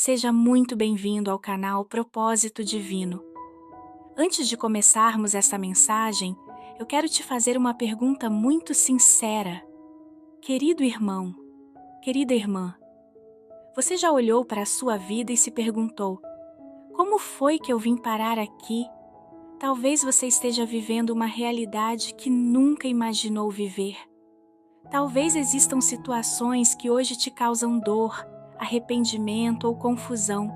Seja muito bem-vindo ao canal Propósito Divino. Antes de começarmos essa mensagem, eu quero te fazer uma pergunta muito sincera. Querido irmão, querida irmã, você já olhou para a sua vida e se perguntou: como foi que eu vim parar aqui? Talvez você esteja vivendo uma realidade que nunca imaginou viver. Talvez existam situações que hoje te causam dor, arrependimento ou confusão.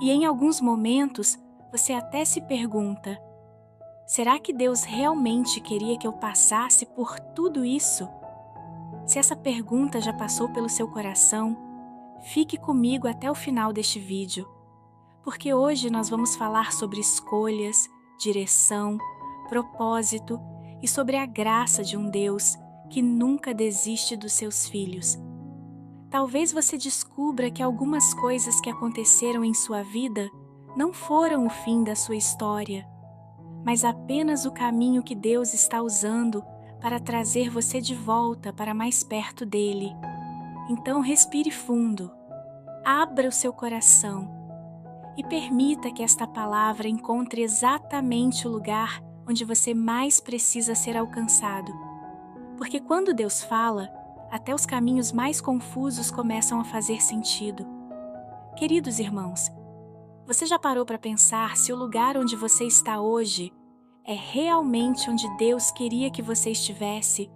E em alguns momentos, você até se pergunta: será que Deus realmente queria que eu passasse por tudo isso? Se essa pergunta já passou pelo seu coração, fique comigo até o final deste vídeo, porque hoje nós vamos falar sobre escolhas, direção, propósito e sobre a graça de um Deus que nunca desiste dos seus filhos. Talvez você descubra que algumas coisas que aconteceram em sua vida não foram o fim da sua história, mas apenas o caminho que Deus está usando para trazer você de volta para mais perto dele. Então respire fundo, abra o seu coração e permita que esta palavra encontre exatamente o lugar onde você mais precisa ser alcançado. Porque quando Deus fala, até os caminhos mais confusos começam a fazer sentido. Queridos irmãos, você já parou para pensar se o lugar onde você está hoje é realmente onde Deus queria que você estivesse?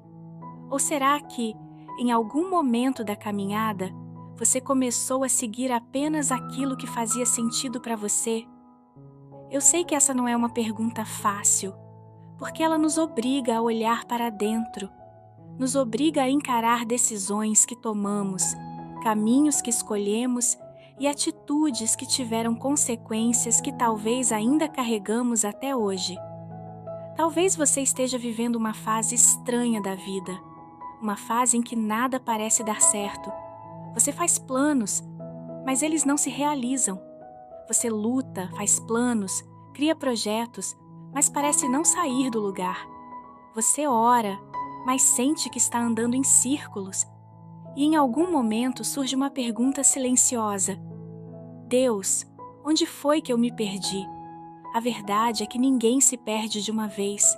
Ou será que, em algum momento da caminhada, você começou a seguir apenas aquilo que fazia sentido para você? Eu sei que essa não é uma pergunta fácil, porque ela nos obriga a olhar para dentro, nos obriga a encarar decisões que tomamos, caminhos que escolhemos e atitudes que tiveram consequências que talvez ainda carregamos até hoje. Talvez você esteja vivendo uma fase estranha da vida, uma fase em que nada parece dar certo. Você faz planos, mas eles não se realizam. Você luta, faz planos, cria projetos, mas parece não sair do lugar. Você ora, mas sente que está andando em círculos. E em algum momento surge uma pergunta silenciosa: Deus, onde foi que eu me perdi? A verdade é que ninguém se perde de uma vez.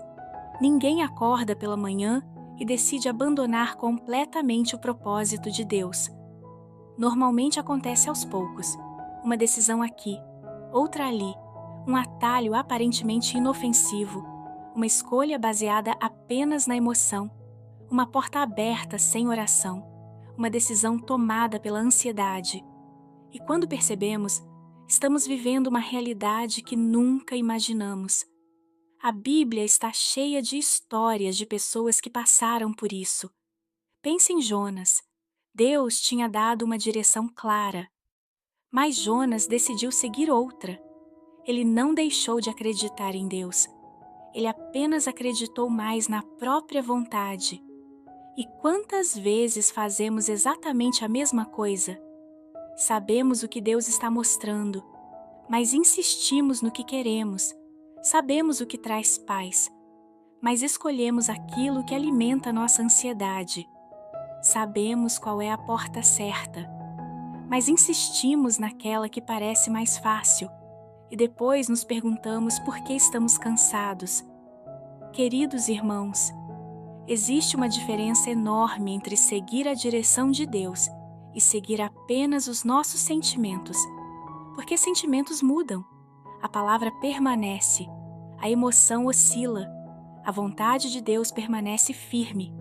Ninguém acorda pela manhã e decide abandonar completamente o propósito de Deus. Normalmente acontece aos poucos, uma decisão aqui, outra ali, um atalho aparentemente inofensivo, uma escolha baseada apenas na emoção, uma porta aberta sem oração, uma decisão tomada pela ansiedade. E quando percebemos, estamos vivendo uma realidade que nunca imaginamos. A Bíblia está cheia de histórias de pessoas que passaram por isso. Pense em Jonas. Deus tinha dado uma direção clara, mas Jonas decidiu seguir outra. Ele não deixou de acreditar em Deus. Ele apenas acreditou mais na própria vontade. E quantas vezes fazemos exatamente a mesma coisa? Sabemos o que Deus está mostrando, mas insistimos no que queremos. Sabemos o que traz paz, mas escolhemos aquilo que alimenta nossa ansiedade. Sabemos qual é a porta certa, mas insistimos naquela que parece mais fácil e depois nos perguntamos por que estamos cansados. Queridos irmãos, existe uma diferença enorme entre seguir a direção de Deus e seguir apenas os nossos sentimentos, porque sentimentos mudam, a palavra permanece, a emoção oscila, a vontade de Deus permanece firme.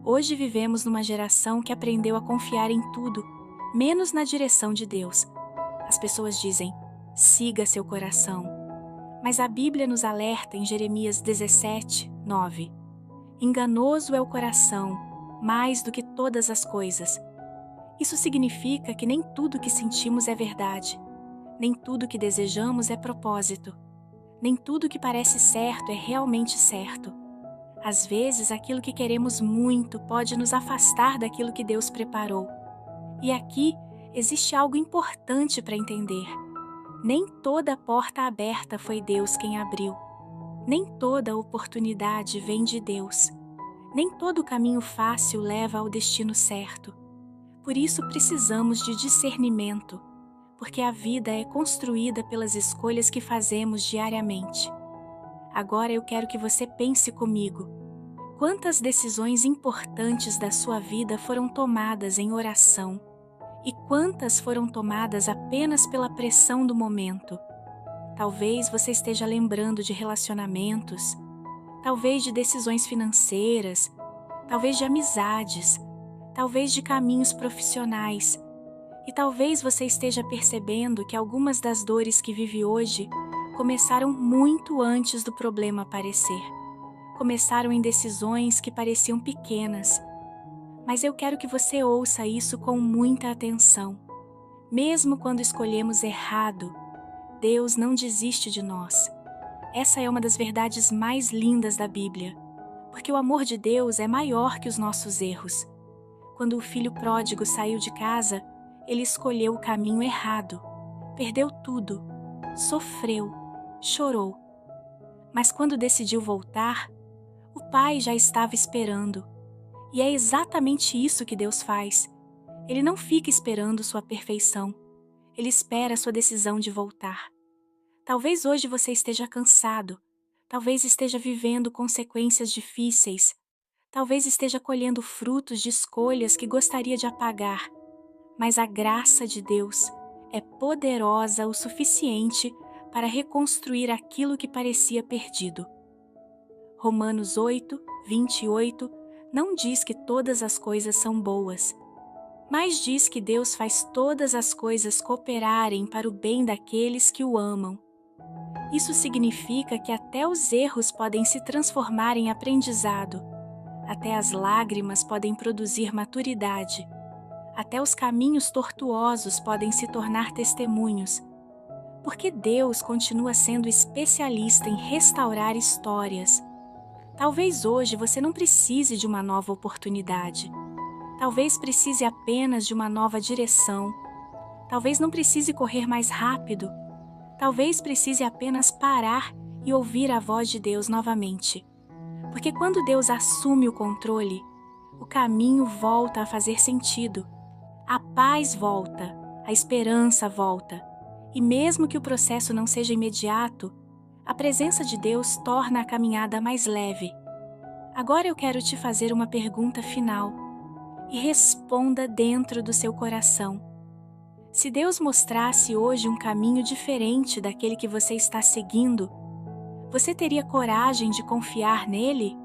Hoje vivemos numa geração que aprendeu a confiar em tudo, menos na direção de Deus. As pessoas dizem: siga seu coração. Mas a Bíblia nos alerta em Jeremias 17, 9. Enganoso é o coração, mais do que todas as coisas. Isso significa que nem tudo que sentimos é verdade. Nem tudo que desejamos é propósito. Nem tudo que parece certo é realmente certo. Às vezes, aquilo que queremos muito pode nos afastar daquilo que Deus preparou. E aqui existe algo importante para entender. Nem toda porta aberta foi Deus quem abriu. Nem toda oportunidade vem de Deus. Nem todo caminho fácil leva ao destino certo. Por isso precisamos de discernimento. porque a vida é construída pelas escolhas que fazemos diariamente. Agora eu quero que você pense comigo. Quantas decisões importantes da sua vida foram tomadas em oração? E quantas foram tomadas apenas pela pressão do momento? Talvez você esteja lembrando de relacionamentos, talvez de decisões financeiras, talvez de amizades, talvez de caminhos profissionais. E talvez você esteja percebendo que algumas das dores que vive hoje começaram muito antes do problema aparecer. Começaram em decisões que pareciam pequenas. Mas eu quero que você ouça isso com muita atenção. Mesmo quando escolhemos errado, Deus não desiste de nós. Essa é uma das verdades mais lindas da Bíblia, porque o amor de Deus é maior que os nossos erros. Quando o filho pródigo saiu de casa, ele escolheu o caminho errado, perdeu tudo, sofreu, chorou. Mas quando decidiu voltar, o pai já estava esperando. E é exatamente isso que Deus faz. Ele não fica esperando sua perfeição. Ele espera a sua decisão de voltar. Talvez hoje você esteja cansado. Talvez esteja vivendo consequências difíceis. Talvez esteja colhendo frutos de escolhas que gostaria de apagar. Mas a graça de Deus é poderosa o suficiente para reconstruir aquilo que parecia perdido. Romanos 8, 28 não diz que todas as coisas são boas, mas diz que Deus faz todas as coisas cooperarem para o bem daqueles que o amam. Isso significa que até os erros podem se transformar em aprendizado, até as lágrimas podem produzir maturidade, até os caminhos tortuosos podem se tornar testemunhos, porque Deus continua sendo especialista em restaurar histórias. Talvez hoje você não precise de uma nova oportunidade. Talvez precise apenas de uma nova direção. Talvez não precise correr mais rápido. Talvez precise apenas parar e ouvir a voz de Deus novamente. Porque quando Deus assume o controle, o caminho volta a fazer sentido. A paz volta, a esperança volta. E mesmo que o processo não seja imediato, a presença de Deus torna a caminhada mais leve. Agora eu quero te fazer uma pergunta final e responda dentro do seu coração. Se Deus mostrasse hoje um caminho diferente daquele que você está seguindo, você teria coragem de confiar nele?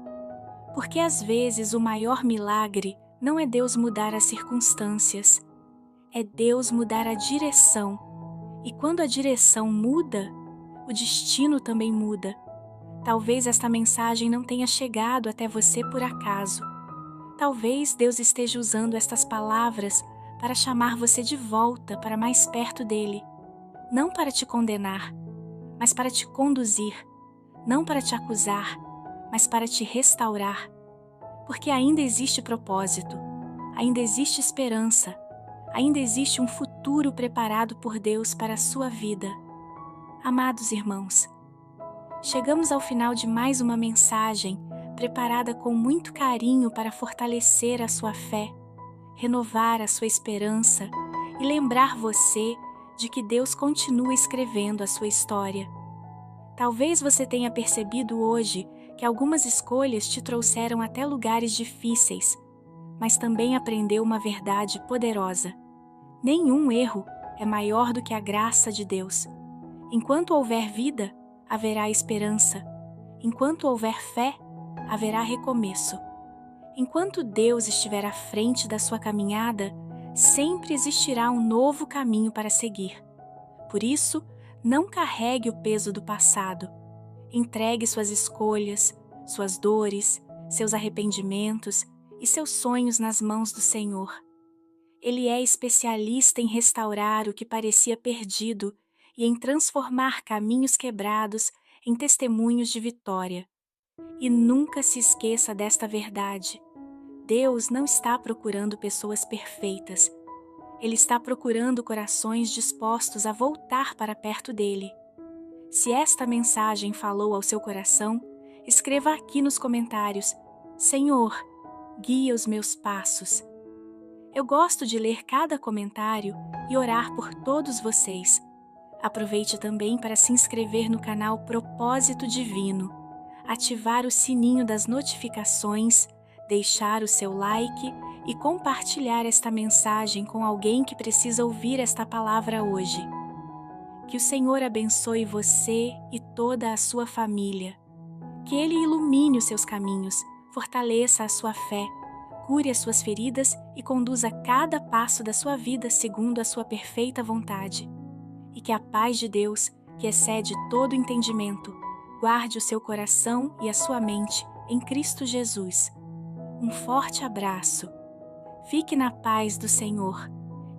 Porque às vezes o maior milagre não é Deus mudar as circunstâncias, é Deus mudar a direção. E quando a direção muda, o destino também muda. Talvez esta mensagem não tenha chegado até você por acaso. Talvez Deus esteja usando estas palavras para chamar você de volta para mais perto dele. Não para te condenar, mas para te conduzir. Não para te acusar, mas para te restaurar. Porque ainda existe propósito, ainda existe esperança, ainda existe um futuro preparado por Deus para a sua vida. Amados irmãos, chegamos ao final de mais uma mensagem preparada com muito carinho para fortalecer a sua fé, renovar a sua esperança e lembrar você de que Deus continua escrevendo a sua história. Talvez você tenha percebido hoje que algumas escolhas te trouxeram até lugares difíceis, mas também aprendeu uma verdade poderosa. Nenhum erro é maior do que a graça de Deus. Enquanto houver vida, haverá esperança. Enquanto houver fé, haverá recomeço. Enquanto Deus estiver à frente da sua caminhada, sempre existirá um novo caminho para seguir. Por isso, não carregue o peso do passado. Entregue suas escolhas, suas dores, seus arrependimentos e seus sonhos nas mãos do Senhor. Ele é especialista em restaurar o que parecia perdido e em transformar caminhos quebrados em testemunhos de vitória. E nunca se esqueça desta verdade. Deus não está procurando pessoas perfeitas. Ele está procurando corações dispostos a voltar para perto dele. Se esta mensagem falou ao seu coração, escreva aqui nos comentários: Senhor, guia os meus passos. Eu gosto de ler cada comentário e orar por todos vocês. Aproveite também para se inscrever no canal Propósito Divino, ativar o sininho das notificações, deixar o seu like e compartilhar esta mensagem com alguém que precisa ouvir esta palavra hoje. Que o Senhor abençoe você e toda a sua família. Que Ele ilumine os seus caminhos, fortaleça a sua fé, cure as suas feridas e conduza cada passo da sua vida segundo a sua perfeita vontade. E que a paz de Deus, que excede todo entendimento, guarde o seu coração e a sua mente em Cristo Jesus. Um forte abraço. Fique na paz do Senhor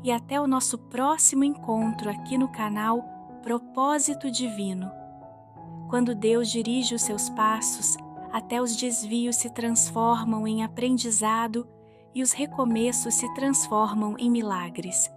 e até o nosso próximo encontro aqui no canal Propósito Divino. Quando Deus dirige os seus passos, até os desvios se transformam em aprendizado e os recomeços se transformam em milagres.